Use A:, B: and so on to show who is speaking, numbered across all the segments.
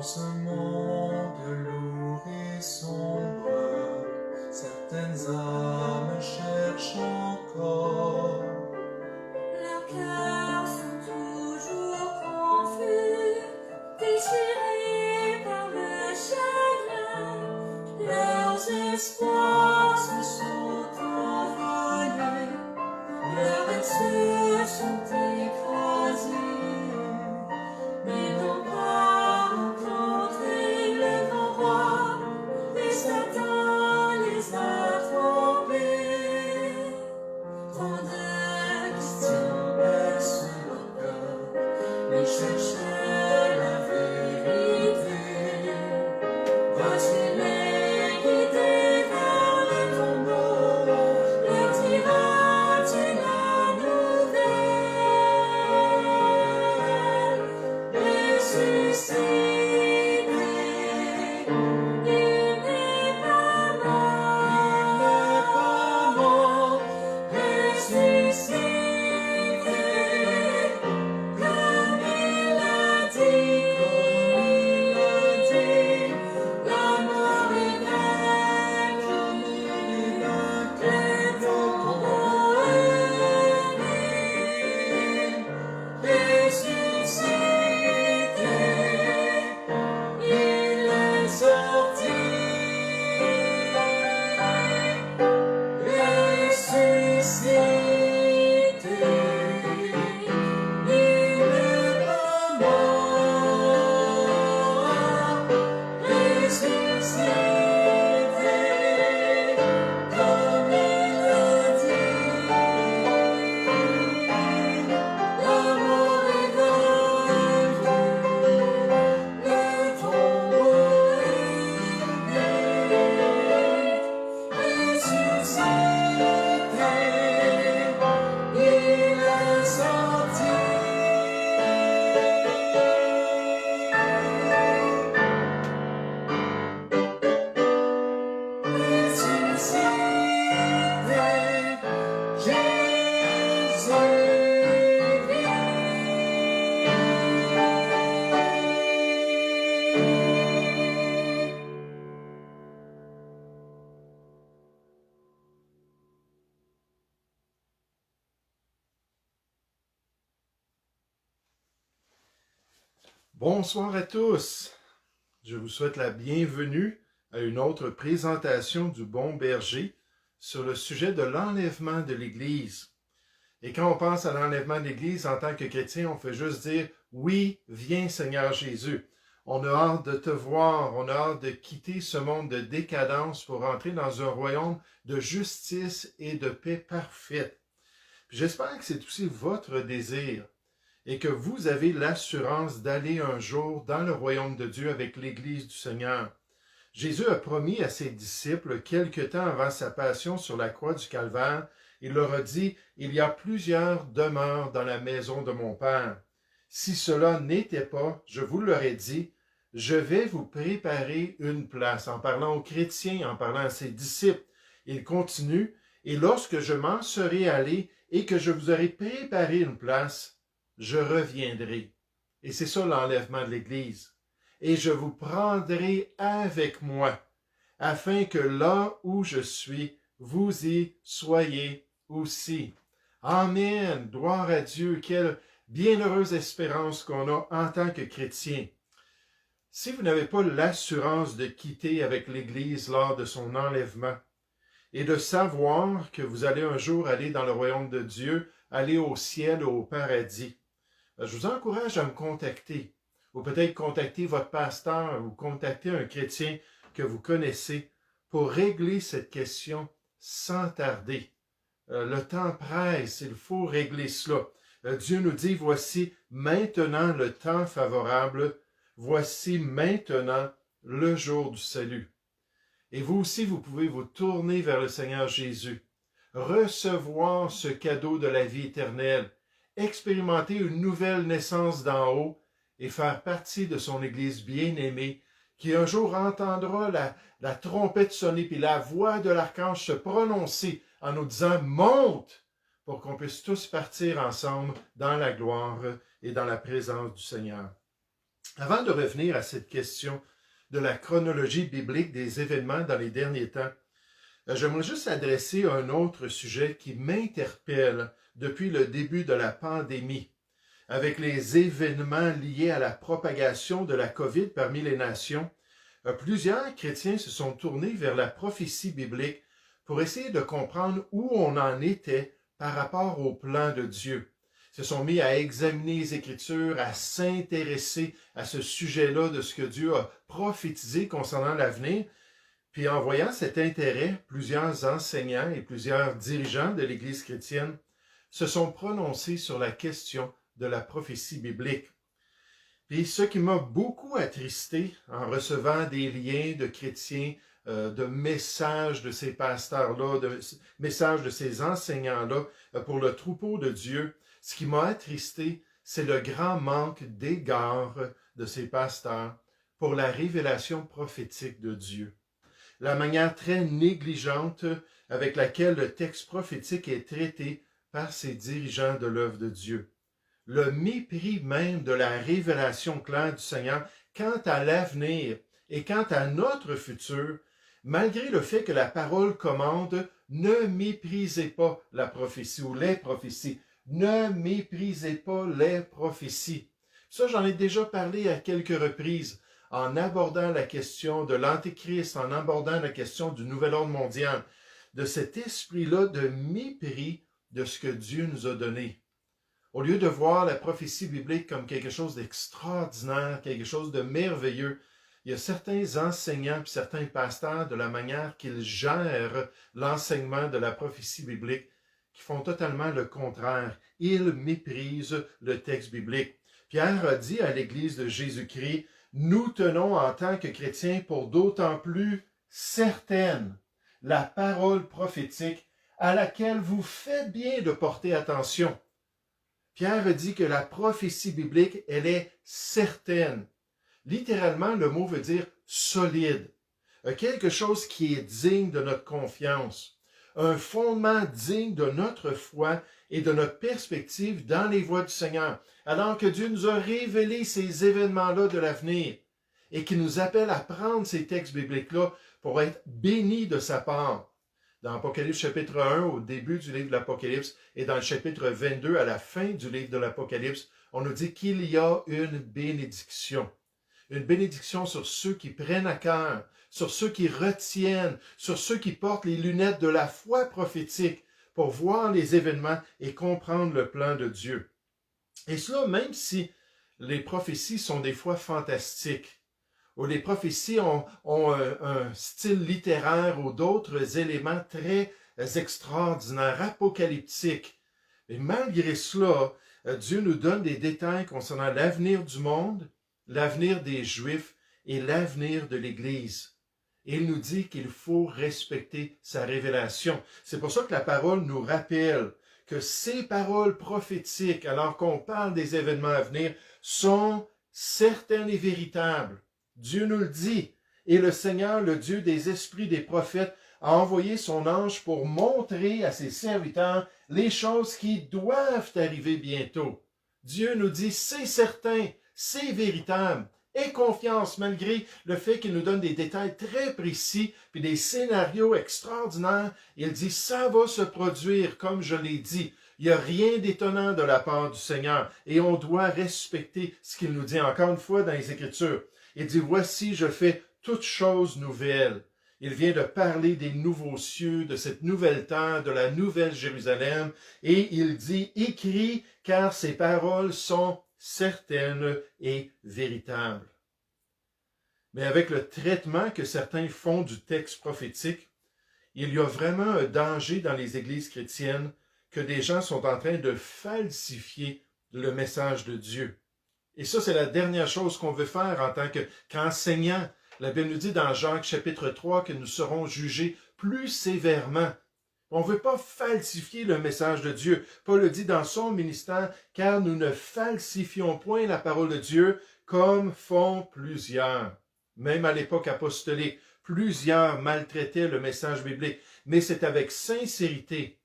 A: Dans ce monde lourd et sombre, certaines âmes cherchent encore.
B: Leurs cœurs sont toujours confus, déchirés par le chagrin. Leurs espoirs se sont envolés, leurs rêves se sont écrasés. Ils n'ont pas rencontré le grand roi, et Satan les a trompés. Tant de questions bercent leur cœur, ils cherchent la vérité. Doit-il les guider vers le tombeau? Leur dira-t-il la nouvelle? Ressuscité, il n'est pas mort. Ressuscité, comme il a dit, la mort est vaincue, le tombeau est vide. Ressuscité, il est sorti. Ressuscité, il n'est pas mort. Ressuscité, comme il a dit, la mort est vaincue, le tombeau est vide. Ressuscité, il est sorti. Ressuscité, Jésus vit.
C: Bonsoir à tous. Je vous souhaite la bienvenue à une autre présentation du Bon Berger sur le sujet de l'enlèvement de l'Église. Et quand on pense à l'enlèvement de l'Église en tant que chrétien, on fait juste dire « Oui, viens Seigneur Jésus ». On a hâte de te voir, on a hâte de quitter ce monde de décadence pour entrer dans un royaume de justice et de paix parfaite. J'espère que c'est aussi votre désir et que vous avez l'assurance d'aller un jour dans le royaume de Dieu avec l'Église du Seigneur. Jésus a promis à ses disciples, quelque temps avant sa passion sur la croix du Calvaire, il leur a dit « Il y a plusieurs demeures dans la maison de mon Père. Si cela n'était pas, je vous l'aurais dit, je vais vous préparer une place. » En parlant aux chrétiens, en parlant à ses disciples, il continue « Et lorsque je m'en serai allé et que je vous aurai préparé une place, je reviendrai. » Et c'est ça l'enlèvement de l'Église. « Et je vous prendrai avec moi, afin que là où je suis, vous y soyez aussi. » Amen. Gloire à Dieu. Quelle bienheureuse espérance qu'on a en tant que chrétien. Si vous n'avez pas l'assurance de quitter avec l'Église lors de son enlèvement et de savoir que vous allez un jour aller dans le royaume de Dieu, aller au ciel, au paradis, je vous encourage à me contacter, ou peut-être contacter votre pasteur, ou contacter un chrétien que vous connaissez pour régler cette question sans tarder. Le temps presse, il faut régler cela. Dieu nous dit, voici maintenant le temps favorable, voici maintenant le jour du salut. Et vous aussi, vous pouvez vous tourner vers le Seigneur Jésus, recevoir ce cadeau de la vie éternelle, expérimenter une nouvelle naissance d'en haut et faire partie de son Église bien-aimée qui un jour entendra la trompette sonner puis la voix de l'archange se prononcer en nous disant « Monte » pour qu'on puisse tous partir ensemble dans la gloire et dans la présence du Seigneur. Avant de revenir à cette question de la chronologie biblique des événements dans les derniers temps, j'aimerais juste adresser un autre sujet qui m'interpelle depuis le début de la pandémie, avec les événements liés à la propagation de la COVID parmi les nations. Plusieurs chrétiens se sont tournés vers la prophétie biblique pour essayer de comprendre où on en était par rapport au plan de Dieu. Ils se sont mis à examiner les Écritures, à s'intéresser à ce sujet-là de ce que Dieu a prophétisé concernant l'avenir. Puis en voyant cet intérêt, plusieurs enseignants et plusieurs dirigeants de l'Église chrétienne se sont prononcés sur la question de la prophétie biblique. Puis ce qui m'a beaucoup attristé en recevant des liens de chrétiens, de messages de ces pasteurs-là, de messages de ces enseignants-là pour le troupeau de Dieu, ce qui m'a attristé, c'est le grand manque d'égard de ces pasteurs pour la révélation prophétique de Dieu. La manière très négligente avec laquelle le texte prophétique est traité par ces dirigeants de l'œuvre de Dieu. Le mépris même de la révélation claire du Seigneur quant à l'avenir et quant à notre futur, malgré le fait que la parole commande « Ne méprisez pas la prophétie » ou les prophéties. Ne méprisez pas les prophéties. Ça, j'en ai déjà parlé à quelques reprises en abordant la question de l'Antéchrist, en abordant la question du nouvel ordre mondial, de cet esprit-là de mépris de ce que Dieu nous a donné. Au lieu de voir la prophétie biblique comme quelque chose d'extraordinaire, quelque chose de merveilleux, il y a certains enseignants et certains pasteurs, de la manière qu'ils gèrent l'enseignement de la prophétie biblique, qui font totalement le contraire. Ils méprisent le texte biblique. Pierre a dit à l'Église de Jésus-Christ, « Nous tenons en tant que chrétiens pour d'autant plus certaine la parole prophétique à laquelle vous faites bien de porter attention. » Pierre dit que la prophétie biblique, elle est certaine. Littéralement, le mot veut dire solide. Quelque chose qui est digne de notre confiance. Un fondement digne de notre foi et de notre perspective dans les voies du Seigneur. Alors que Dieu nous a révélé ces événements-là de l'avenir et qui nous appelle à prendre ces textes bibliques-là pour être bénis de sa part. Dans Apocalypse chapitre 1, au début du livre de l'Apocalypse, et dans le chapitre 22, à la fin du livre de l'Apocalypse, on nous dit qu'il y a une bénédiction. Une bénédiction sur ceux qui prennent à cœur, sur ceux qui retiennent, sur ceux qui portent les lunettes de la foi prophétique pour voir les événements et comprendre le plan de Dieu. Et cela, même si les prophéties sont des fois fantastiques, où les prophéties ont un style littéraire ou d'autres éléments très extraordinaires, apocalyptiques. Mais malgré cela, Dieu nous donne des détails concernant l'avenir du monde, l'avenir des Juifs et l'avenir de l'Église. Et il nous dit qu'il faut respecter sa révélation. C'est pour ça que la parole nous rappelle que ces paroles prophétiques, alors qu'on parle des événements à venir, sont certaines et véritables. Dieu nous le dit. Et le Seigneur, le Dieu des esprits des prophètes, a envoyé son ange pour montrer à ses serviteurs les choses qui doivent arriver bientôt. Dieu nous dit, c'est certain, c'est véritable. Aie confiance malgré le fait qu'il nous donne des détails très précis puis des scénarios extraordinaires. Il dit, ça va se produire comme je l'ai dit. Il n'y a rien d'étonnant de la part du Seigneur et on doit respecter ce qu'il nous dit encore une fois dans les Écritures. Il dit, voici, je fais toutes choses nouvelles. Il vient de parler des nouveaux cieux, de cette nouvelle terre, de la nouvelle Jérusalem. Et il dit, écris, car ces paroles sont certaines et véritables. Mais avec le traitement que certains font du texte prophétique, il y a vraiment un danger dans les églises chrétiennes que des gens sont en train de falsifier le message de Dieu. Et ça, c'est la dernière chose qu'on veut faire en tant qu'enseignant. La Bible nous dit dans Jacques chapitre 3 que nous serons jugés plus sévèrement. On ne veut pas falsifier le message de Dieu. Paul le dit dans son ministère, car nous ne falsifions point la parole de Dieu comme font plusieurs. Même à l'époque apostolique, plusieurs maltraitaient le message biblique, mais c'est avec sincérité.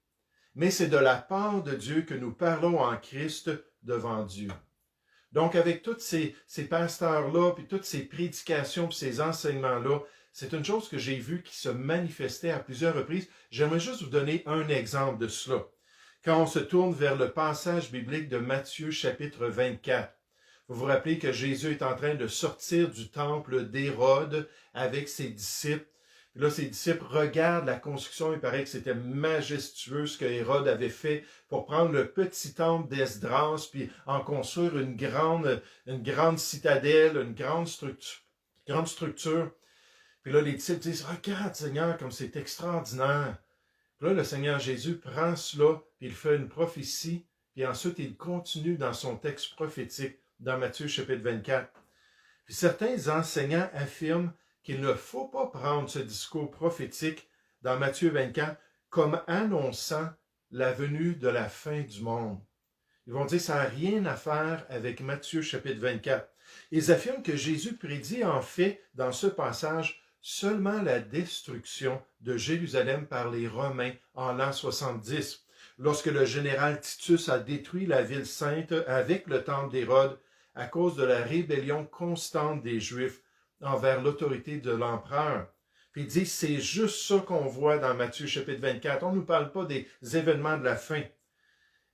C: Mais c'est de la part de Dieu que nous parlons en Christ devant Dieu. Donc, avec tous ces pasteurs-là, puis toutes ces prédications, puis ces enseignements-là, c'est une chose que j'ai vue qui se manifestait à plusieurs reprises. J'aimerais juste vous donner un exemple de cela. Quand on se tourne vers le passage biblique de Matthieu chapitre 24, vous vous rappelez que Jésus est en train de sortir du temple d'Hérode avec ses disciples. Puis là, ses disciples regardent la construction. Il paraît que c'était majestueux ce que Hérode avait fait pour prendre le petit temple d'Esdras puis en construire une grande citadelle, une grande structure. Puis là, les disciples disent, « Regarde, Seigneur, comme c'est extraordinaire. » Puis là, le Seigneur Jésus prend cela, puis il fait une prophétie, puis ensuite il continue dans son texte prophétique, dans Matthieu chapitre 24. Puis certains enseignants affirment qu'il ne faut pas prendre ce discours prophétique dans Matthieu 24 comme annonçant la venue de la fin du monde. Ils vont dire que ça n'a rien à faire avec Matthieu chapitre 24. Ils affirment que Jésus prédit en fait dans ce passage seulement la destruction de Jérusalem par les Romains en l'an 70, lorsque le général Titus a détruit la ville sainte avec le temple d'Hérode à cause de la rébellion constante des Juifs envers l'autorité de l'empereur. Puis il dit, c'est juste ça qu'on voit dans Matthieu chapitre 24. On ne nous parle pas des événements de la fin.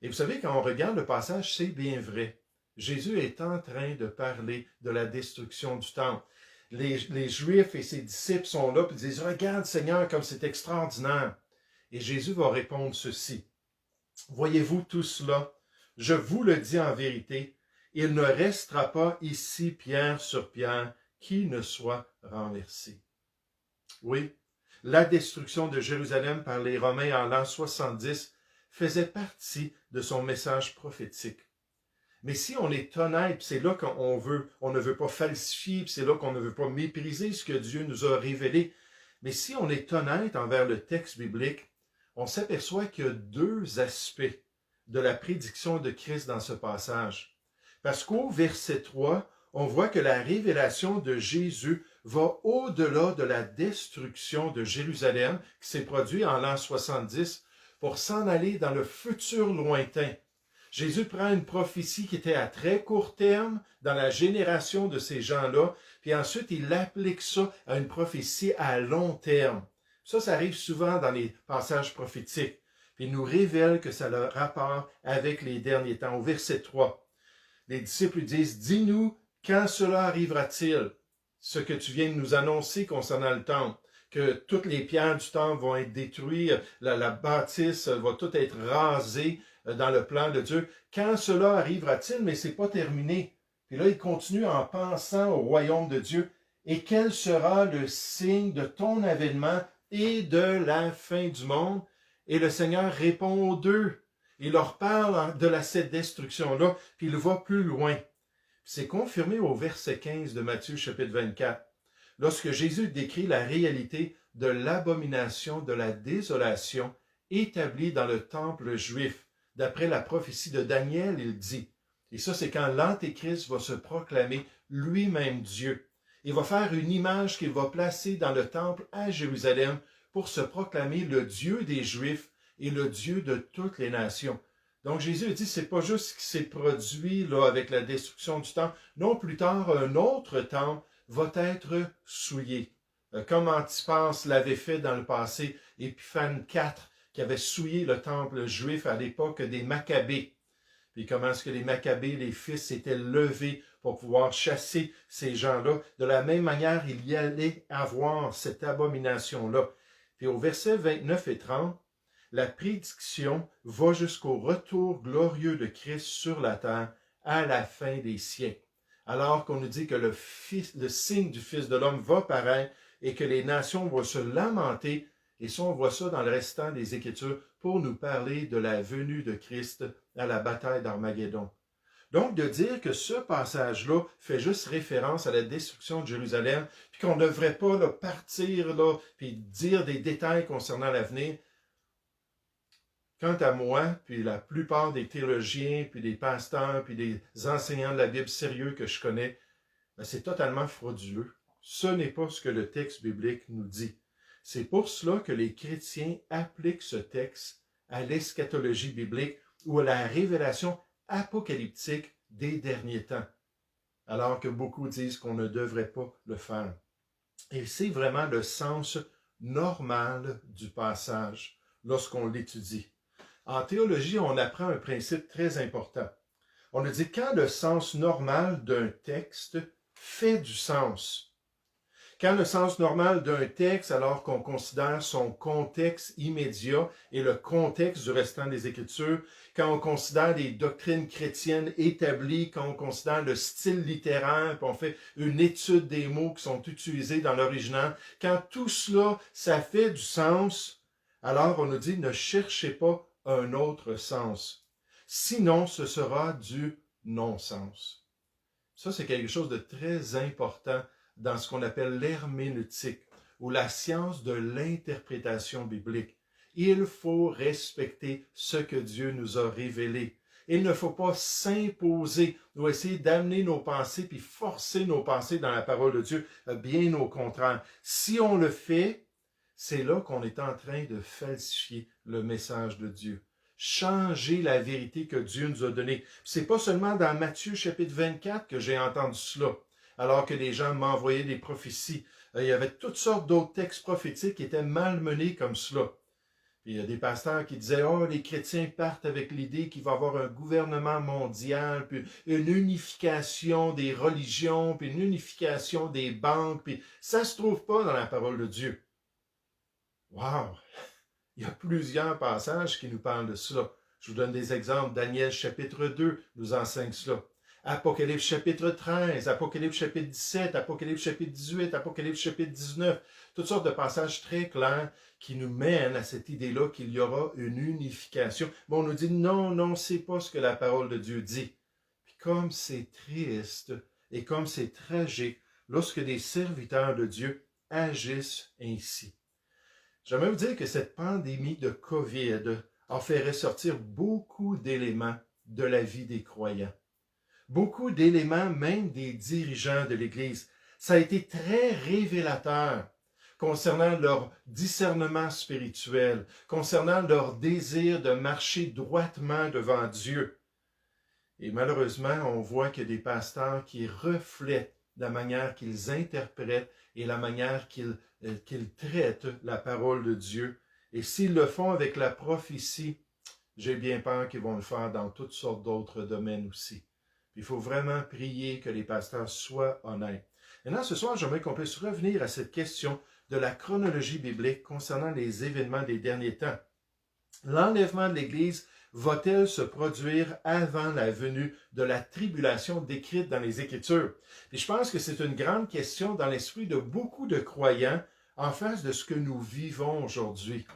C: Et vous savez, quand on regarde le passage, c'est bien vrai. Jésus est en train de parler de la destruction du temple. Les Juifs et ses disciples sont là et disent, regarde Seigneur, comme c'est extraordinaire. Et Jésus va répondre ceci. Voyez-vous tout cela? Je vous le dis en vérité, il ne restera pas ici pierre sur pierre qui ne soit renversé. Oui, la destruction de Jérusalem par les Romains en l'an 70 faisait partie de son message prophétique. Mais si on est honnête, c'est là on ne veut pas falsifier, c'est là qu'on ne veut pas mépriser ce que Dieu nous a révélé. Mais si on est honnête envers le texte biblique, on s'aperçoit qu'il y a deux aspects de la prédiction de Christ dans ce passage. Parce qu'au verset 3, on voit que la révélation de Jésus va au-delà de la destruction de Jérusalem qui s'est produite en l'an 70 pour s'en aller dans le futur lointain. Jésus prend une prophétie qui était à très court terme dans la génération de ces gens-là, puis ensuite il applique ça à une prophétie à long terme. Ça arrive souvent dans les passages prophétiques. Puis il nous révèle que ça a le rapport avec les derniers temps. Au verset 3, les disciples disent, « Dis-nous, quand cela arrivera-t-il? » Ce que tu viens de nous annoncer concernant le temple, que toutes les pierres du temple vont être détruites, la bâtisse va tout être rasée dans le plan de Dieu. Quand cela arrivera-t-il? Mais c'est pas terminé. Puis là, il continue en pensant au royaume de Dieu. Et quel sera le signe de ton avènement et de la fin du monde? Et le Seigneur répond aux deux. Il leur parle de cette destruction-là, puis il va plus loin. C'est confirmé au verset 15 de Matthieu chapitre 24, lorsque Jésus décrit la réalité de l'abomination de la désolation établie dans le temple juif. D'après la prophétie de Daniel, il dit, et ça c'est quand l'Antéchrist va se proclamer lui-même Dieu. Il va faire une image qu'il va placer dans le temple à Jérusalem pour se proclamer le Dieu des Juifs et le Dieu de toutes les nations. Donc Jésus dit, c'est pas juste ce qui s'est produit là avec la destruction du temple. Non, plus tard, un autre temple va être souillé. Comme Antipas l'avait fait dans le passé, Épiphane IV, qui avait souillé le temple juif à l'époque des Maccabées. Puis comment est-ce que les Maccabées, les fils, s'étaient levés pour pouvoir chasser ces gens-là. De la même manière, il y allait avoir cette abomination-là. Puis au verset 29 et 30, la prédiction va jusqu'au retour glorieux de Christ sur la terre à la fin des siècles. Alors qu'on nous dit que le signe du Fils de l'homme va paraître et que les nations vont se lamenter. Et ça, on voit ça dans le restant des Écritures pour nous parler de la venue de Christ à la bataille d'Armageddon. Donc, de dire que ce passage-là fait juste référence à la destruction de Jérusalem, puis qu'on ne devrait pas là, partir là, puis dire des détails concernant l'avenir. Quant à moi, puis la plupart des théologiens, puis des pasteurs, puis des enseignants de la Bible sérieux que je connais, ben c'est totalement frauduleux. Ce n'est pas ce que le texte biblique nous dit. C'est pour cela que les chrétiens appliquent ce texte à l'eschatologie biblique ou à la révélation apocalyptique des derniers temps, alors que beaucoup disent qu'on ne devrait pas le faire. Et c'est vraiment le sens normal du passage lorsqu'on l'étudie. En théologie, on apprend un principe très important. On nous dit quand le sens normal d'un texte fait du sens. Quand le sens normal d'un texte, alors qu'on considère son contexte immédiat et le contexte du restant des Écritures, quand on considère les doctrines chrétiennes établies, quand on considère le style littéraire, puis on fait une étude des mots qui sont utilisés dans l'original, quand tout cela, ça fait du sens, alors on nous dit ne cherchez pas un autre sens. Sinon, ce sera du non-sens. Ça, c'est quelque chose de très important dans ce qu'on appelle l'herméneutique, ou la science de l'interprétation biblique. Il faut respecter ce que Dieu nous a révélé. Il ne faut pas s'imposer ou essayer d'amener nos pensées puis forcer nos pensées dans la parole de Dieu. Bien au contraire. Si on le fait, c'est là qu'on est en train de falsifier le message de Dieu. Changer la vérité que Dieu nous a donnée. C'est pas seulement dans Matthieu chapitre 24 que j'ai entendu cela, alors que les gens m'envoyaient des prophéties. Il y avait toutes sortes d'autres textes prophétiques qui étaient malmenés comme cela. Puis il y a des pasteurs qui disaient « Oh, les chrétiens partent avec l'idée qu'il va y avoir un gouvernement mondial, puis une unification des religions, puis une unification des banques, puis ça se trouve pas dans la parole de Dieu. » Wow! Il y a plusieurs passages qui nous parlent de cela. Je vous donne des exemples. Daniel chapitre 2 nous enseigne cela. Apocalypse chapitre 13, Apocalypse chapitre 17, Apocalypse chapitre 18, Apocalypse chapitre 19. Toutes sortes de passages très clairs qui nous mènent à cette idée-là qu'il y aura une unification. Mais on nous dit non, c'est pas ce que la parole de Dieu dit. Puis comme c'est triste et comme c'est tragique lorsque des serviteurs de Dieu agissent ainsi. J'aimerais vous dire que cette pandémie de COVID a fait ressortir beaucoup d'éléments de la vie des croyants. Beaucoup d'éléments même des dirigeants de l'Église. Ça a été très révélateur concernant leur discernement spirituel, concernant leur désir de marcher droitement devant Dieu. Et malheureusement, on voit qu'il y a des pasteurs qui reflètent la manière qu'ils interprètent et la manière qu'ils traitent la parole de Dieu. Et s'ils le font avec la prophétie, j'ai bien peur qu'ils vont le faire dans toutes sortes d'autres domaines aussi. Il faut vraiment prier que les pasteurs soient honnêtes. Maintenant, ce soir, j'aimerais qu'on puisse revenir à cette question de la chronologie biblique concernant les événements des derniers temps. L'enlèvement de l'Église va-t-elle se produire avant la venue de la tribulation décrite dans les Écritures? Et je pense que c'est une grande question dans l'esprit de beaucoup de croyants en face de ce que nous vivons aujourd'hui.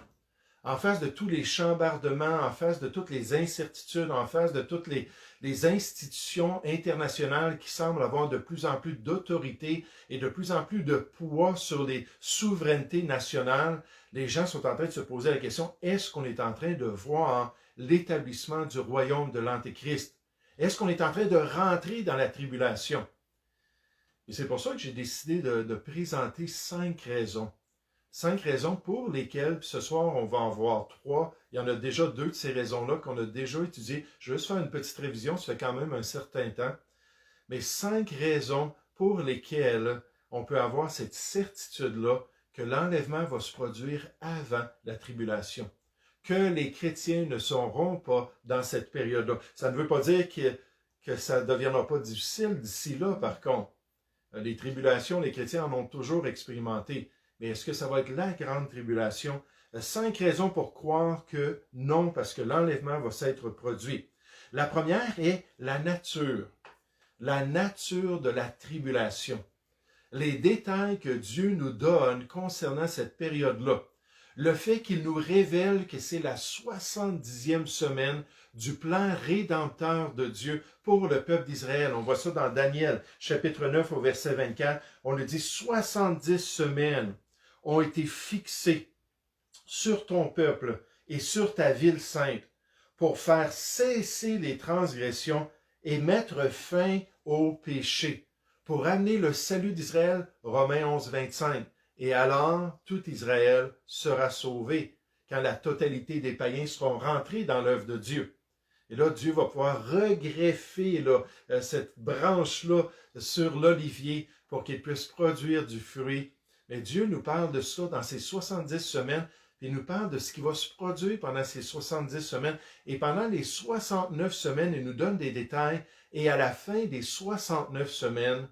C: En face de tous les chambardements, en face de toutes les incertitudes, en face de toutes les institutions internationales qui semblent avoir de plus en plus d'autorité et de plus en plus de poids sur les souverainetés nationales, les gens sont en train de se poser la question, est-ce qu'on est en train de voir l'établissement du royaume de l'Antéchrist? Est-ce qu'on est en train de rentrer dans la tribulation? Et c'est pour ça que j'ai décidé de présenter 5 raisons. 5 raisons pour lesquelles, puis ce soir, on va en voir 3. Il y en a déjà 2 de ces raisons-là qu'on a déjà étudiées. Je vais juste faire une petite révision, ça fait quand même un certain temps. Mais 5 raisons pour lesquelles on peut avoir cette certitude-là que l'enlèvement va se produire avant la tribulation. Que les chrétiens ne seront pas dans cette période-là. Ça ne veut pas dire que ça ne deviendra pas difficile d'ici là, par contre. Les tribulations, les chrétiens en ont toujours expérimenté. Mais est-ce que ça va être la grande tribulation? 5 raisons pour croire que non, parce que l'enlèvement va s'être produit. La première est la nature. La nature de la tribulation. Les détails que Dieu nous donne concernant cette période-là. Le fait qu'il nous révèle que c'est la 70e semaine du plan rédempteur de Dieu pour le peuple d'Israël. On voit ça dans Daniel, chapitre 9 au verset 24. On le dit 70 semaines ont été fixés sur ton peuple et sur ta ville sainte pour faire cesser les transgressions et mettre fin au péché, pour amener le salut d'Israël, Romains 11, 25. Et alors, tout Israël sera sauvé quand la totalité des païens seront rentrés dans l'œuvre de Dieu. Et là, Dieu va pouvoir regreffer là, cette branche-là sur l'olivier pour qu'il puisse produire du fruit. Mais Dieu nous parle de ça dans ces 70 semaines, puis il nous parle de ce qui va se produire pendant ces 70 semaines. Et pendant les 69 semaines, il nous donne des détails. Et à la fin des 69 semaines,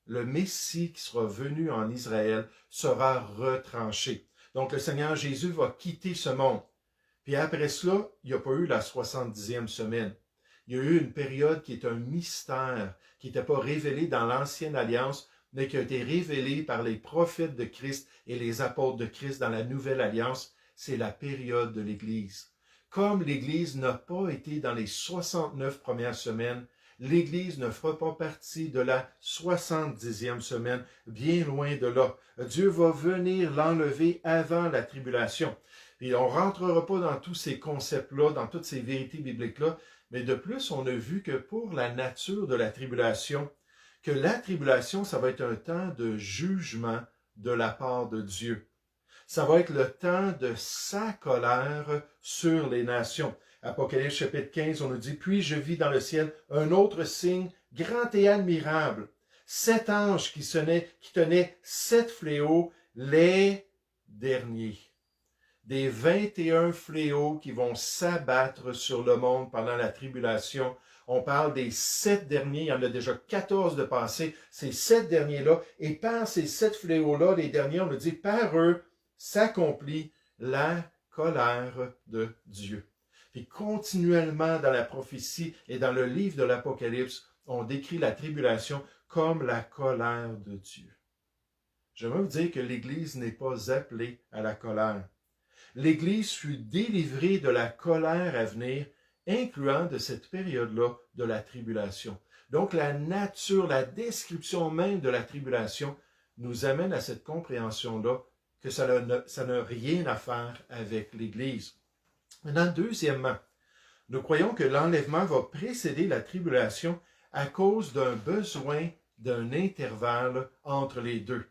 C: le Messie qui sera venu en Israël sera retranché. Donc le Seigneur Jésus va quitter ce monde. Puis après cela, il n'y a pas eu la 70e semaine. Il y a eu une période qui est un mystère, qui n'était pas révélé dans l'Ancienne Alliance, mais qui a été révélé par les prophètes de Christ et les apôtres de Christ dans la Nouvelle Alliance. C'est la période de l'Église. Comme l'Église n'a pas été dans les 69 premières semaines, l'Église ne fera pas partie de la 70e semaine, bien loin de là. Dieu va venir l'enlever avant la tribulation. Et on ne rentrera pas dans tous ces concepts-là, dans toutes ces vérités bibliques-là, mais de plus, on a vu que pour la nature de la tribulation, que la tribulation, ça va être un temps de jugement de la part de Dieu. Ça va être le temps de sa colère sur les nations. Apocalypse chapitre 15, on nous dit « Puis je vis dans le ciel un autre signe grand et admirable, 7 anges qui tenaient 7 fléaux, les derniers. » Des 21 fléaux qui vont s'abattre sur le monde pendant la tribulation. On parle des 7 derniers, il y en a déjà 14 de passés, ces 7 derniers-là, et par ces 7 fléaux-là, les derniers, on nous dit « Par eux s'accomplit la colère de Dieu. » Puis continuellement dans la prophétie et dans le livre de l'Apocalypse, on décrit la tribulation comme la colère de Dieu. J'aimerais vous dire que l'Église n'est pas appelée à la colère. L'Église fut délivrée de la colère à venir, incluant de cette période-là de la tribulation. Donc la nature, la description même de la tribulation nous amène à cette compréhension-là que ça n'a rien à faire avec l'Église. Maintenant, deuxièmement, nous croyons que l'enlèvement va précéder la tribulation à cause d'un besoin d'un intervalle entre les deux.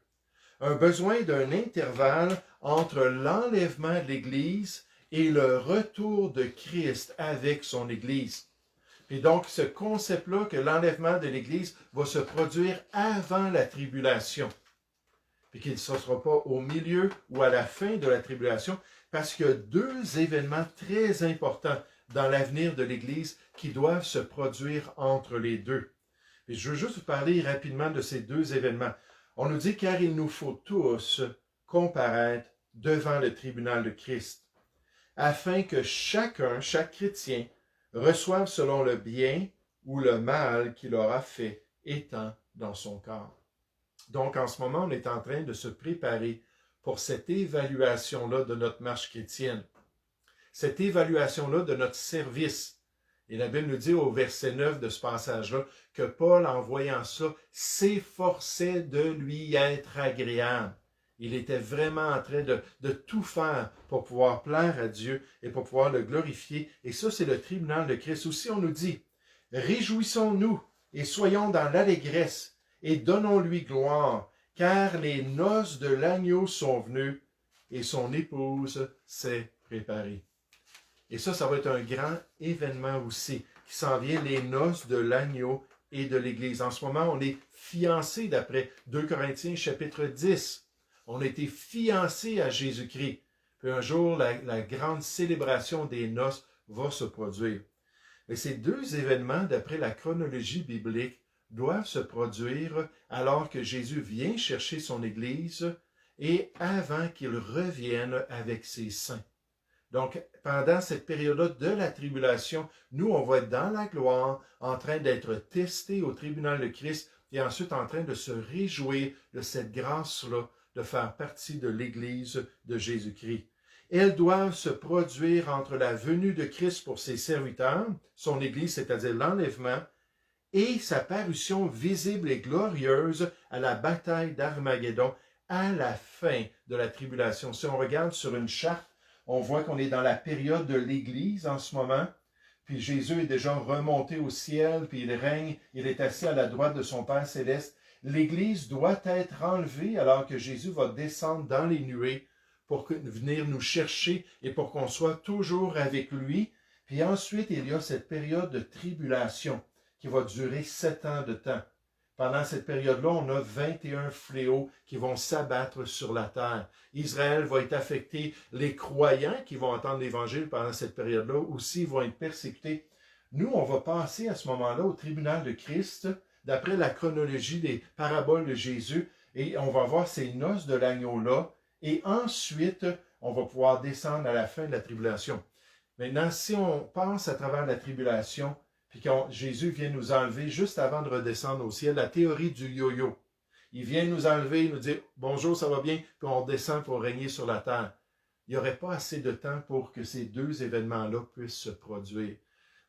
C: Un besoin d'un intervalle entre l'enlèvement de l'Église et le retour de Christ avec son Église. Et donc, ce concept-là que l'enlèvement de l'Église va se produire avant la tribulation, puis qu'il ne sera pas au milieu ou à la fin de la tribulation, parce qu'il y a 2 événements très importants dans l'avenir de l'Église qui doivent se produire entre les deux. Et je veux juste vous parler rapidement de ces 2 événements. On nous dit « Car il nous faut tous comparaître devant le tribunal de Christ, afin que chaque chrétien, reçoive selon le bien ou le mal qu'il aura fait étant dans son corps. » Donc, en ce moment, on est en train de se préparer pour cette évaluation-là de notre marche chrétienne, cette évaluation-là de notre service. Et la Bible nous dit au verset 9 de ce passage-là que Paul, en voyant ça, s'efforçait de lui être agréable. Il était vraiment en train de tout faire pour pouvoir plaire à Dieu et pour pouvoir le glorifier. Et ça, c'est le tribunal de Christ. Aussi, on nous dit, « Réjouissons-nous et soyons dans l'allégresse et donnons-lui gloire, car les noces de l'agneau sont venues et son épouse s'est préparée. » Et ça va être un grand événement aussi, qui s'en vient, les noces de l'agneau et de l'Église. En ce moment, on est fiancés d'après 2 Corinthiens chapitre 10. On a été fiancés à Jésus-Christ. Puis un jour, la grande célébration des noces va se produire. Mais ces 2 événements, d'après la chronologie biblique, doivent se produire alors que Jésus vient chercher son Église et avant qu'il revienne avec ses saints. Donc, pendant cette période-là de la tribulation, nous, on va être dans la gloire, en train d'être testés au tribunal de Christ et ensuite en train de se réjouir de cette grâce-là, de faire partie de l'Église de Jésus-Christ. Elles doivent se produire entre la venue de Christ pour ses serviteurs, son Église, c'est-à-dire l'enlèvement, et sa parution visible et glorieuse à la bataille d'Armageddon à la fin de la tribulation. Si on regarde sur une charte, on voit qu'on est dans la période de l'Église en ce moment, puis Jésus est déjà remonté au ciel, puis il règne, il est assis à la droite de son Père céleste. L'Église doit être enlevée alors que Jésus va descendre dans les nuées pour venir nous chercher et pour qu'on soit toujours avec lui. Puis ensuite, il y a cette période de tribulation qui va durer 7 ans de temps. Pendant cette période-là, on a 21 fléaux qui vont s'abattre sur la terre. Israël va être affecté. Les croyants qui vont entendre l'Évangile pendant cette période-là aussi vont être persécutés. Nous, on va passer à ce moment-là au tribunal de Christ, d'après la chronologie des paraboles de Jésus, et on va voir ces noces de l'agneau-là, et ensuite, on va pouvoir descendre à la fin de la tribulation. Maintenant, si on passe à travers la tribulation, puis quand Jésus vient nous enlever juste avant de redescendre au ciel, la théorie du yo-yo. Il vient nous enlever, nous dire « Bonjour, ça va bien », puis on descend pour régner sur la terre. Il n'y aurait pas assez de temps pour que ces deux événements-là puissent se produire.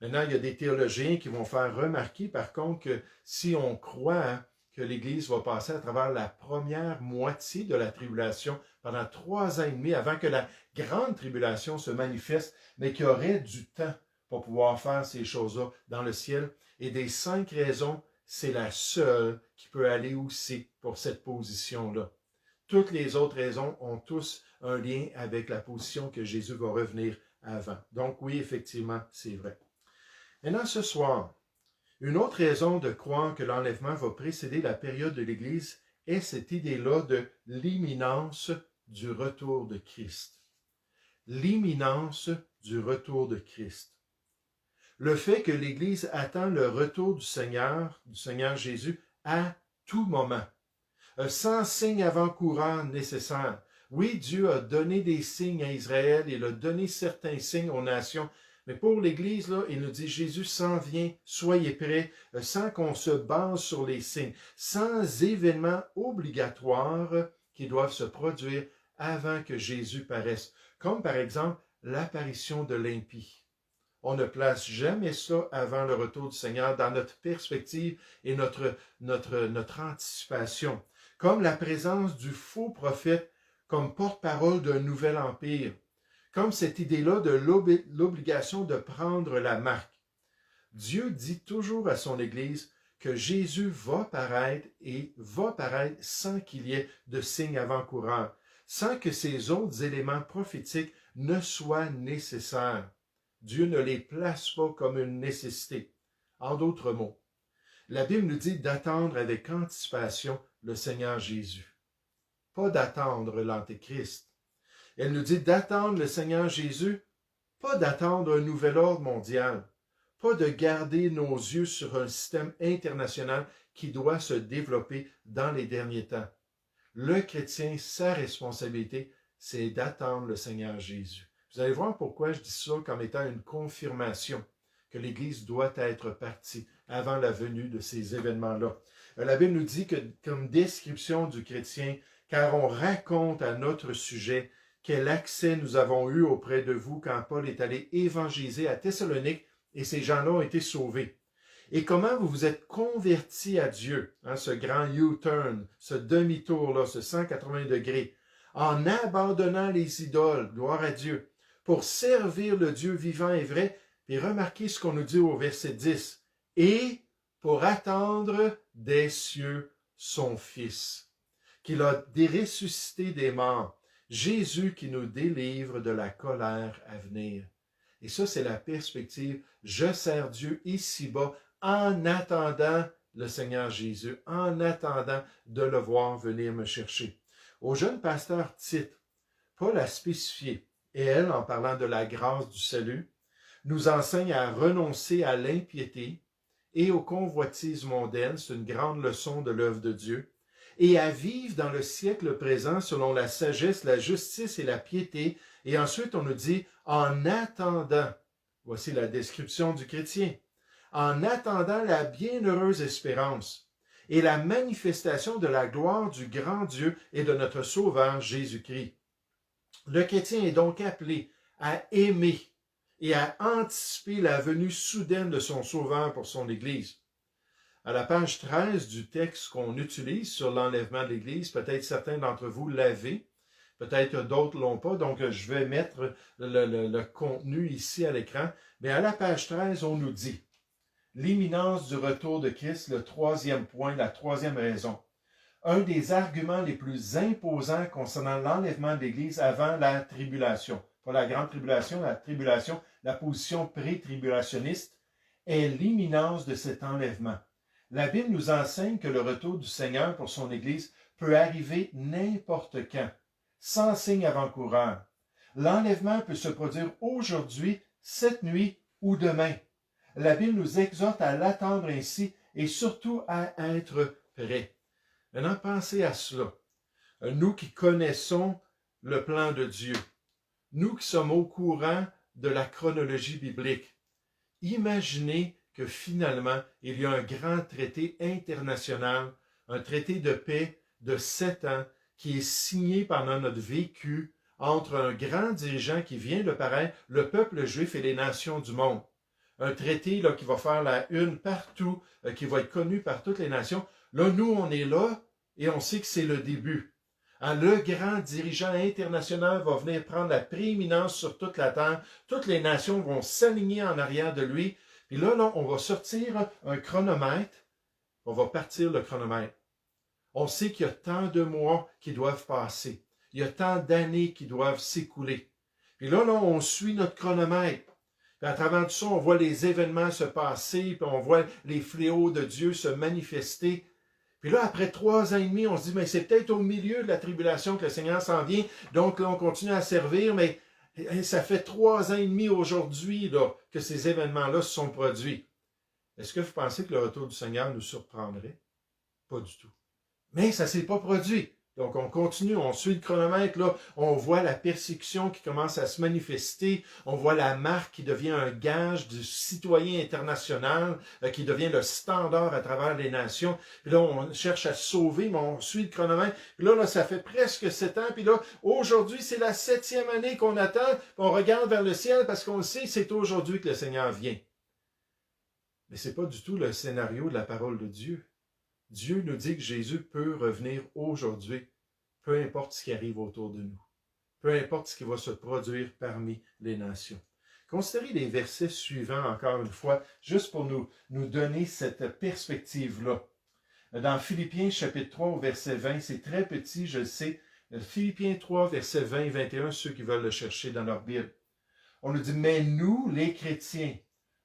C: Maintenant, il y a des théologiens qui vont faire remarquer, par contre, que si on croit que l'Église va passer à travers la première moitié de la tribulation pendant 3 ans et demi avant que la grande tribulation se manifeste, mais qu'il y aurait du temps pour pouvoir faire ces choses-là dans le ciel. Et des 5 raisons, c'est la seule qui peut aller aussi pour cette position-là. Toutes les autres raisons ont tous un lien avec la position que Jésus va revenir avant. Donc oui, effectivement, c'est vrai. Maintenant, ce soir, une autre raison de croire que l'enlèvement va précéder la période de l'Église est cette idée-là de l'imminence du retour de Christ. L'imminence du retour de Christ. Le fait que l'Église attend le retour du Seigneur Jésus, à tout moment, sans signe avant-coureur nécessaire. Oui, Dieu a donné des signes à Israël, il a donné certains signes aux nations, mais pour l'Église, là, il nous dit, Jésus s'en vient, soyez prêts, sans qu'on se base sur les signes, sans événements obligatoires qui doivent se produire avant que Jésus paraisse, comme par exemple l'apparition de l'impie. On ne place jamais ça avant le retour du Seigneur dans notre perspective et notre anticipation, comme la présence du faux prophète comme porte-parole d'un nouvel empire, comme cette idée-là de l'obligation de prendre la marque. Dieu dit toujours à son Église que Jésus va paraître et va paraître sans qu'il y ait de signe avant-coureur, sans que ces autres éléments prophétiques ne soient nécessaires. Dieu ne les place pas comme une nécessité. En d'autres mots, la Bible nous dit d'attendre avec anticipation le Seigneur Jésus. Pas d'attendre l'Antéchrist. Elle nous dit d'attendre le Seigneur Jésus, pas d'attendre un nouvel ordre mondial, pas de garder nos yeux sur un système international qui doit se développer dans les derniers temps. Le chrétien, sa responsabilité, c'est d'attendre le Seigneur Jésus. Vous allez voir pourquoi je dis ça comme étant une confirmation que l'Église doit être partie avant la venue de ces événements-là. La Bible nous dit que, comme description du chrétien, car on raconte à notre sujet quel accès nous avons eu auprès de vous quand Paul est allé évangéliser à Thessalonique et ces gens-là ont été sauvés. Et comment vous vous êtes convertis à Dieu, ce grand U-turn, ce demi-tour-là, ce 180 degrés, en abandonnant les idoles, gloire à Dieu, pour servir le Dieu vivant et vrai. Et remarquez ce qu'on nous dit au verset 10. Et pour attendre des cieux son Fils, qu'il a ressuscité des morts, Jésus qui nous délivre de la colère à venir. Et ça, c'est la perspective. Je sers Dieu ici-bas en attendant le Seigneur Jésus, en attendant de le voir venir me chercher. Au jeune pasteur Tite, Paul a spécifié, et elle, en parlant de la grâce du salut, nous enseigne à renoncer à l'impiété et aux convoitises mondaines, c'est une grande leçon de l'œuvre de Dieu, et à vivre dans le siècle présent selon la sagesse, la justice et la piété. Et ensuite, on nous dit, en attendant, voici la description du chrétien, en attendant la bienheureuse espérance et la manifestation de la gloire du grand Dieu et de notre Sauveur Jésus-Christ. Le chrétien est donc appelé à aimer et à anticiper la venue soudaine de son Sauveur pour son Église. À la page 13 du texte qu'on utilise sur l'enlèvement de l'Église, peut-être certains d'entre vous l'avaient, peut-être d'autres ne l'ont pas, donc je vais mettre le contenu ici à l'écran. Mais à la page 13, on nous dit l'imminence du retour de Christ, le 3e point, la 3e raison. Un des arguments les plus imposants concernant l'enlèvement de l'Église avant la tribulation. pour la grande tribulation, la position pré-tribulationniste, est l'imminence de cet enlèvement. La Bible nous enseigne que le retour du Seigneur pour son Église peut arriver n'importe quand, sans signe avant-coureur. L'enlèvement peut se produire aujourd'hui, cette nuit ou demain. La Bible nous exhorte à l'attendre ainsi et surtout à être prêts. Maintenant, pensez à cela. Nous qui connaissons le plan de Dieu, nous qui sommes au courant de la chronologie biblique, imaginez que finalement, il y a un grand traité international, un traité de paix de 7 ans qui est signé pendant notre vécu entre un grand dirigeant qui vient de paraître, le peuple juif et les nations du monde. Un traité là, qui va faire la une partout, qui va être connu par toutes les nations. Là, nous, on est là et on sait que c'est le début. Le grand dirigeant international va venir prendre la prééminence sur toute la terre. Toutes les nations vont s'aligner en arrière de lui. Puis là, on va sortir un chronomètre. On va partir le chronomètre. On sait qu'il y a tant de mois qui doivent passer. Il y a tant d'années qui doivent s'écouler. Puis là, on suit notre chronomètre. Puis à travers tout ça, on voit les événements se passer, puis on voit les fléaux de Dieu se manifester. Puis là, après 3 ans et demi, on se dit, mais c'est peut-être au milieu de la tribulation que le Seigneur s'en vient. Donc là, on continue à servir, mais ça fait 3 ans et demi aujourd'hui là, que ces événements-là se sont produits. Est-ce que vous pensez que le retour du Seigneur nous surprendrait? Pas du tout. Mais ça ne s'est pas produit. Donc, on continue, on suit le chronomètre, là, on voit la persécution qui commence à se manifester, on voit la marque qui devient un gage du citoyen international, qui devient le standard à travers les nations. Puis là, on cherche à se sauver, mais on suit le chronomètre. Puis là, ça fait presque 7 ans. Puis là, aujourd'hui, c'est la 7e année qu'on attend. Puis on regarde vers le ciel parce qu'on le sait, c'est aujourd'hui que le Seigneur vient. Mais ce n'est pas du tout le scénario de la parole de Dieu. Dieu nous dit que Jésus peut revenir aujourd'hui, peu importe ce qui arrive autour de nous, peu importe ce qui va se produire parmi les nations. Considérez les versets suivants encore une fois, juste pour nous donner cette perspective-là. Dans Philippiens chapitre 3 au verset 20, c'est très petit, je le sais, Philippiens 3 verset 20 et 21, ceux qui veulent le chercher dans leur Bible. On nous dit, mais nous, les chrétiens,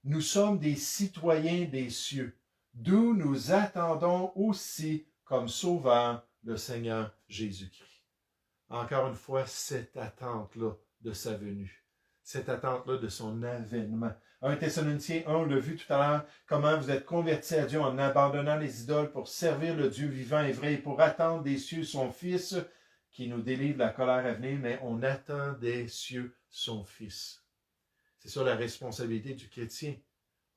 C: nous sommes des citoyens des cieux, d'où nous attendons aussi comme sauveur le Seigneur Jésus-Christ. Encore une fois, cette attente-là de sa venue, cette attente-là de son avènement. 1 Thessaloniciens 1, on l'a vu tout à l'heure, comment vous êtes convertis à Dieu en abandonnant les idoles pour servir le Dieu vivant et vrai et pour attendre des cieux son Fils qui nous délivre de la colère à venir, mais on attend des cieux son Fils. C'est ça la responsabilité du chrétien.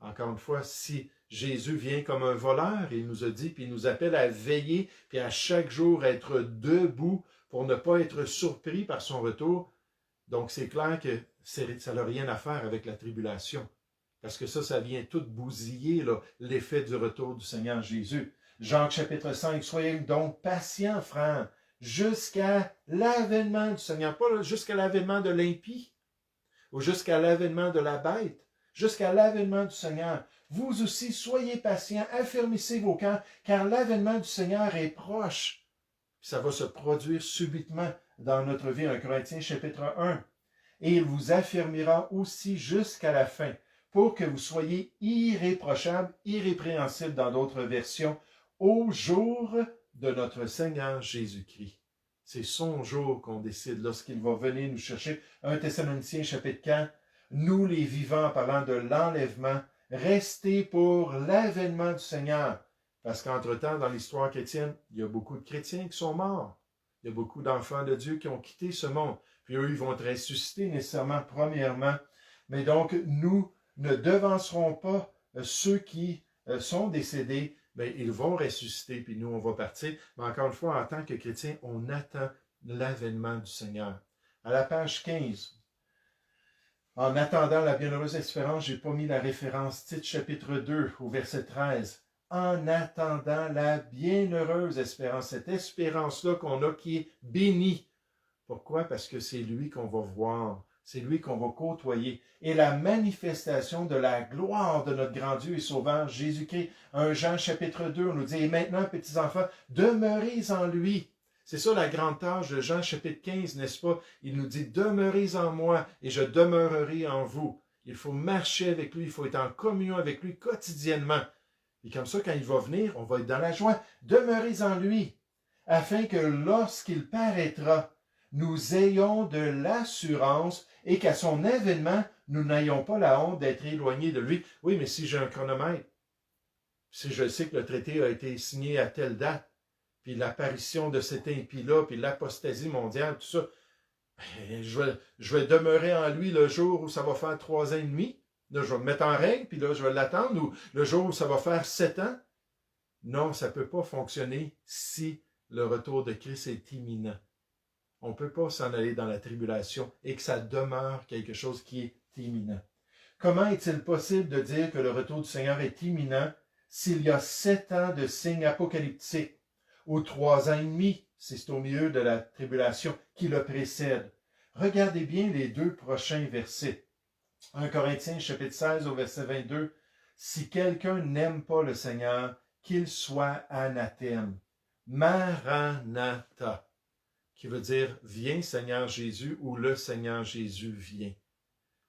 C: Encore une fois, si Jésus vient comme un voleur, il nous a dit, puis il nous appelle à veiller, puis à chaque jour être debout pour ne pas être surpris par son retour. Donc c'est clair que ça n'a rien à faire avec la tribulation, parce que ça vient tout bousiller l'effet du retour du Seigneur Jésus. Jean chapitre 5, soyez donc patients, frères, jusqu'à l'avènement du Seigneur, pas jusqu'à l'avènement de l'impie, ou jusqu'à l'avènement de la bête, jusqu'à l'avènement du Seigneur. Vous aussi, soyez patients, affermissez vos cœurs, car l'avènement du Seigneur est proche. Ça va se produire subitement dans notre vie, 1 Corinthiens chapitre 1. Et il vous affermira aussi jusqu'à la fin, pour que vous soyez irréprochables, irrépréhensibles dans d'autres versions, au jour de notre Seigneur Jésus-Christ. C'est son jour qu'on décide lorsqu'il va venir nous chercher. 1 Thessaloniciens chapitre 4. Nous les vivants, parlant de l'enlèvement, restez pour l'avènement du Seigneur. Parce qu'entre-temps, dans l'histoire chrétienne, il y a beaucoup de chrétiens qui sont morts. Il y a beaucoup d'enfants de Dieu qui ont quitté ce monde. Puis eux, ils vont être ressuscités nécessairement, premièrement. Mais donc, nous ne devancerons pas ceux qui sont décédés. Mais ils vont ressusciter, puis nous, on va partir. Mais encore une fois, en tant que chrétiens, on attend l'avènement du Seigneur. À la page 15, en attendant la bienheureuse espérance, je n'ai pas mis la référence, Tite chapitre 2, au verset 13. En attendant la bienheureuse espérance, cette espérance-là qu'on a qui est bénie. Pourquoi? Parce que c'est lui qu'on va voir, c'est lui qu'on va côtoyer. Et la manifestation de la gloire de notre grand Dieu et Sauveur Jésus-Christ. 1 Jean chapitre 2, on nous dit, et maintenant, petits enfants, demeurez en lui. C'est ça la grande tâche de Jean chapitre 15, n'est-ce pas? Il nous dit, demeurez en moi et je demeurerai en vous. Il faut marcher avec lui, il faut être en communion avec lui quotidiennement. Et comme ça, quand il va venir, on va être dans la joie. Demeurez en lui, afin que lorsqu'il paraîtra, nous ayons de l'assurance et qu'à son avènement, nous n'ayons pas la honte d'être éloignés de lui. Oui, mais si j'ai un chronomètre, si je sais que le traité a été signé à telle date, puis l'apparition de cet impie-là, puis l'apostasie mondiale, tout ça, je vais demeurer en lui le jour où ça va faire 3 ans et demi. Là, je vais me mettre en règle, puis là, je vais l'attendre, ou le jour où ça va faire 7 ans. Non, ça ne peut pas fonctionner si le retour de Christ est imminent. On ne peut pas s'en aller dans la tribulation et que ça demeure quelque chose qui est imminent. Comment est-il possible de dire que le retour du Seigneur est imminent s'il y a 7 ans de signes apocalyptiques ou 3 ans et demi, c'est au milieu de la tribulation qui le précède? Regardez bien les 2 prochains versets. 1 Corinthiens chapitre 16 au verset 22. Si quelqu'un n'aime pas le Seigneur, qu'il soit anathème. Maranatha, qui veut dire viens Seigneur Jésus ou le Seigneur Jésus vient.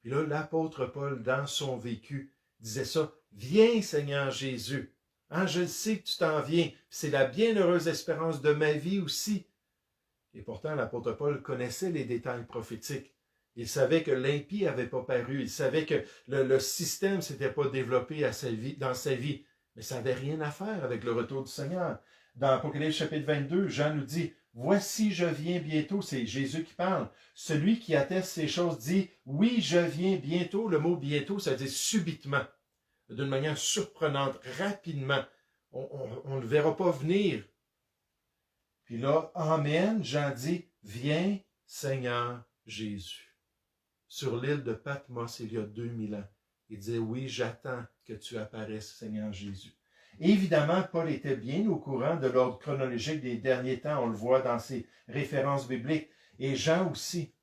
C: Puis là, l'apôtre Paul, dans son vécu, disait ça, viens Seigneur Jésus. Hein, je sais que tu t'en viens. C'est la bienheureuse espérance de ma vie aussi. Et pourtant, l'apôtre Paul connaissait les détails prophétiques. Il savait que l'impie n'avait pas paru. Il savait que le système ne s'était pas développé dans sa vie. Mais ça n'avait rien à faire avec le retour du Seigneur. Dans Apocalypse chapitre 22, Jean nous dit, « Voici, je viens bientôt. » C'est Jésus qui parle. Celui qui atteste ces choses dit, « Oui, je viens bientôt. » Le mot « bientôt », ça veut dire subitement, d'une manière surprenante, rapidement. On ne le verra pas venir. Puis là, Amen, Jean dit, « Viens, Seigneur Jésus. » Sur l'île de Patmos, il y a 2000 ans. Il disait, oui, j'attends que tu apparaisses, Seigneur Jésus. Évidemment, Paul était bien au courant de l'ordre chronologique des derniers temps, on le voit dans ses références bibliques, et Jean aussi.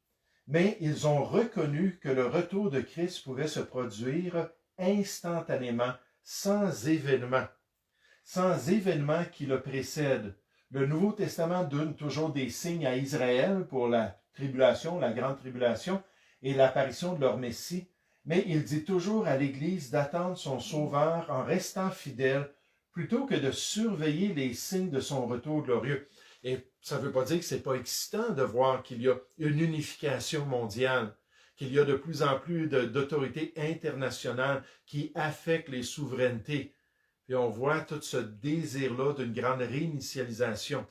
C: Mais ils ont reconnu que le retour de Christ pouvait se produire instantanément, sans événement qui le précède. Le Nouveau Testament donne toujours des signes à Israël pour la tribulation, la grande tribulation, et l'apparition de leur Messie, mais il dit toujours à l'Église d'attendre son Sauveur en restant fidèle, plutôt que de surveiller les signes de son retour glorieux. Et ça ne veut pas dire que ce n'est pas excitant de voir qu'il y a une unification mondiale, qu'il y a de plus en plus d'autorités internationales qui affectent les souverainetés. Puis on voit tout ce désir-là d'une grande réinitialisation.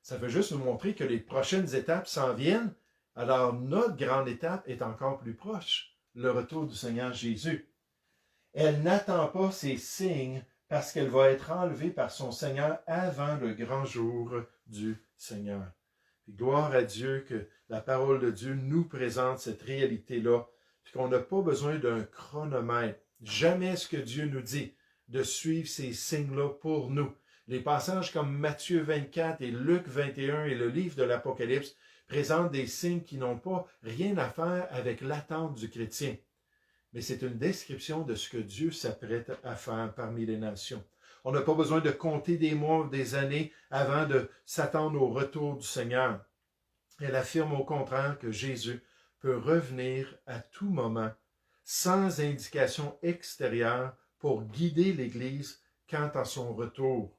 C: Ça veut juste nous montrer que les prochaines étapes s'en viennent. Alors, notre grande étape est encore plus proche, le retour du Seigneur Jésus. Elle n'attend pas ces signes parce qu'elle va être enlevée par son Seigneur avant le grand jour du Seigneur. Puis gloire à Dieu que la parole de Dieu nous présente cette réalité-là, puis qu'on n'a pas besoin d'un chronomètre. Jamais ce que Dieu nous dit de suivre ces signes-là pour nous. Les passages comme Matthieu 24 et Luc 21 et le livre de l'Apocalypse présentent des signes qui n'ont pas rien à faire avec l'attente du chrétien. Mais c'est une description de ce que Dieu s'apprête à faire parmi les nations. On n'a pas besoin de compter des mois ou des années avant de s'attendre au retour du Seigneur. Elle affirme au contraire que Jésus peut revenir à tout moment, sans indication extérieure, pour guider l'Église quant à son retour.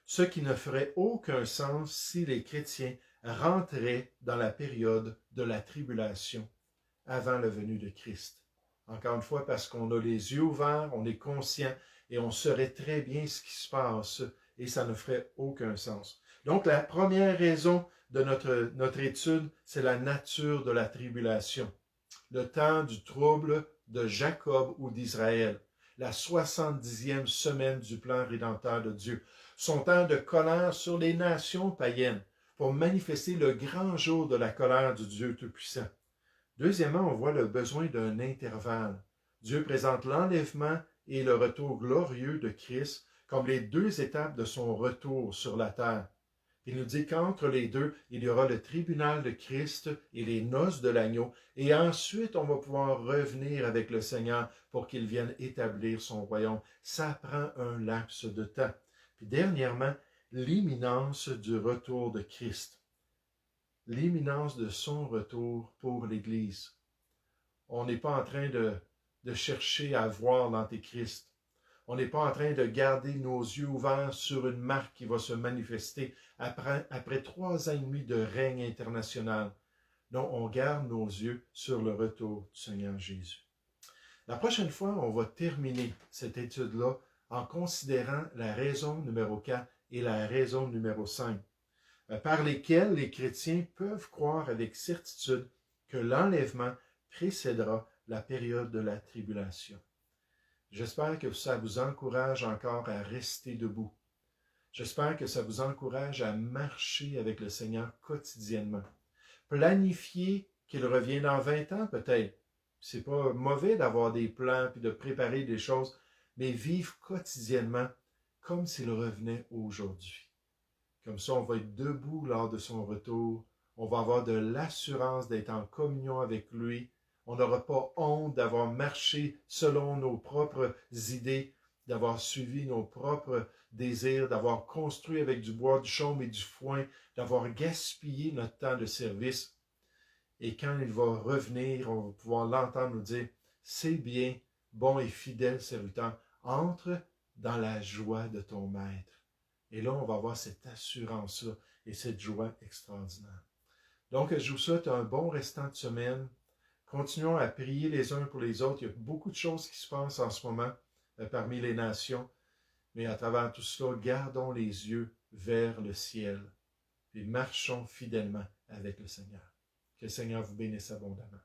C: Ce qui ne ferait aucun sens si les chrétiens rentraient dans la période de la tribulation avant la venue de Christ. Encore une fois, parce qu'on a les yeux ouverts, on est conscient et on saurait très bien ce qui se passe et ça ne ferait aucun sens. Donc, la première raison de notre étude, c'est la nature de la tribulation. Le temps du trouble de Jacob ou d'Israël. La 70e semaine du plan rédempteur de Dieu. Son temps de colère sur les nations païennes pour manifester le grand jour de la colère du Dieu Tout-Puissant. Deuxièmement, on voit le besoin d'un intervalle. Dieu présente l'enlèvement et le retour glorieux de Christ comme les 2 étapes de son retour sur la terre. Il nous dit qu'entre les deux, il y aura le tribunal de Christ et les noces de l'agneau, et ensuite on va pouvoir revenir avec le Seigneur pour qu'il vienne établir son royaume. Ça prend un laps de temps. Puis dernièrement, l'imminence du retour de Christ. l'imminence de son retour pour l'Église. On n'est pas en train de chercher à voir l'Antéchrist. On n'est pas en train de garder nos yeux ouverts sur une marque qui va se manifester après 3 ans et demi de règne international. Non, on garde nos yeux sur le retour du Seigneur Jésus. La prochaine fois, on va terminer cette étude-là en considérant la raison numéro 4 et la raison numéro 5, par lesquelles les chrétiens peuvent croire avec certitude que l'enlèvement précédera la période de la tribulation. J'espère que ça vous encourage encore à rester debout. J'espère que ça vous encourage à marcher avec le Seigneur quotidiennement. Planifier qu'il revienne dans 20 ans peut-être. C'est pas mauvais d'avoir des plans puis de préparer des choses, mais vivre quotidiennement comme s'il revenait aujourd'hui. Comme ça, on va être debout lors de son retour. On va avoir de l'assurance d'être en communion avec lui. On n'aura pas honte d'avoir marché selon nos propres idées, d'avoir suivi nos propres désirs, d'avoir construit avec du bois, du chaume et du foin, d'avoir gaspillé notre temps de service. Et quand il va revenir, on va pouvoir l'entendre nous dire « C'est bien, bon et fidèle serviteur, entre dans la joie de ton maître. » Et là, on va avoir cette assurance-là et cette joie extraordinaire. Donc, je vous souhaite un bon restant de semaine. Continuons à prier les uns pour les autres. Il y a beaucoup de choses qui se passent en ce moment parmi les nations. Mais à travers tout cela, gardons les yeux vers le ciel et marchons fidèlement avec le Seigneur. Que le Seigneur vous bénisse abondamment.